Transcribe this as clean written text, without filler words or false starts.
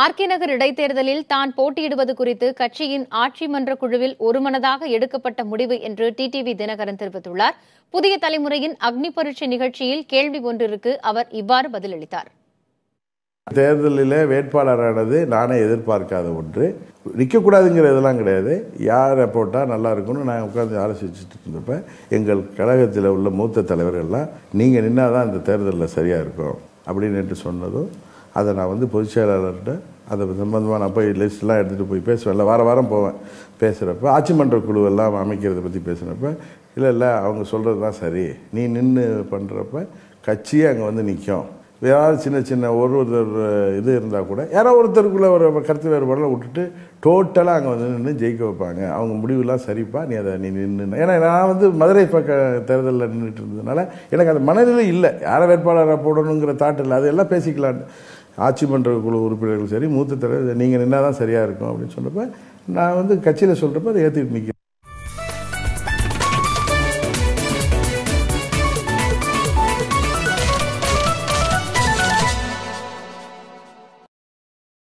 RK நகர் இடைத்தேர்தலில் தான் போட்டியிடுவது குறித்து கட்சியின் ஆட்சி மன்ற குழுவில் ஒருமனதாக எடுக்கப்பட்ட முடிவு என்று டிடிவி தினகரன் தெரிவித்துள்ளார். புதிய தலைமுறையின் அக்னி பரீட்சை நிகழ்ச்சியில் கேள்வி ஒன்றிற்கு அவர் இவ்வாறு பதிலளித்தார். தேர்தலில் வேட்பாளரானது நானே எதிர்பார்க்காத ஒன்று. நிற்கக்கூடாதுங்கிறதெல்லாம் கிடையாது. யாரை போட்டால் நல்லா இருக்கும்னு நான் உட்காந்து ஆலோசிச்சுட்டு இருந்தப்ப எங்கள் கழகத்தில் உள்ள மூத்த தலைவர்கள்லாம் நீங்கள் நின்னாதான் இந்த தேர்தலில் சரியாக இருக்கும் அப்படின்னு சொன்னதும் அதை நான் பொதுச் செயலாளர்கிட்ட அதை சம்பந்தமாக நான் போய் லிஸ்ட்லாம் எடுத்துகிட்டு போய் பேசுவேன். வாரம் போவேன். பேசுகிறப்ப ஆட்சி மன்ற குழுவெல்லாம் அமைக்கிறத பற்றி பேசுகிறப்ப இல்லை அவங்க சொல்கிறது தான் சரி, நீ நின்று பண்ணுறப்ப கட்சியே அங்கே நிற்கும். யாராவது சின்ன ஒருத்தர் இது இருந்தால் கூட யாராவது ஒருத்தருக்குள்ளே ஒரு கருத்து வேறுபாடெல்லாம் விட்டுட்டு டோட்டலாக அங்கே நின்று ஜெயிக்க வைப்பாங்க. அவங்க முடிவுலாம் சரிப்பா, நீ அதை நின்று. ஏன்னா நான் மதுரை பக்க தேர்தலில் நின்றுட்டு இருந்ததுனால எனக்கு அந்த மனதில் இல்லை, யாரை வேட்பாளராக போடணுங்கிற தாட் இல்லை. அதெல்லாம் பேசிக்கலான்னு ஆட்சி மன்ற குழு உறுப்பினர்கள் சரி, மூத்த தலைவர் நீங்கள் நின்னா தான் சரியாக இருக்கும் அப்படின்னு சொன்னப்போ நான் கட்சியில் சொல்கிறப்ப அதை ஏற்றுக்கிட்டு நிற்கிறேன்.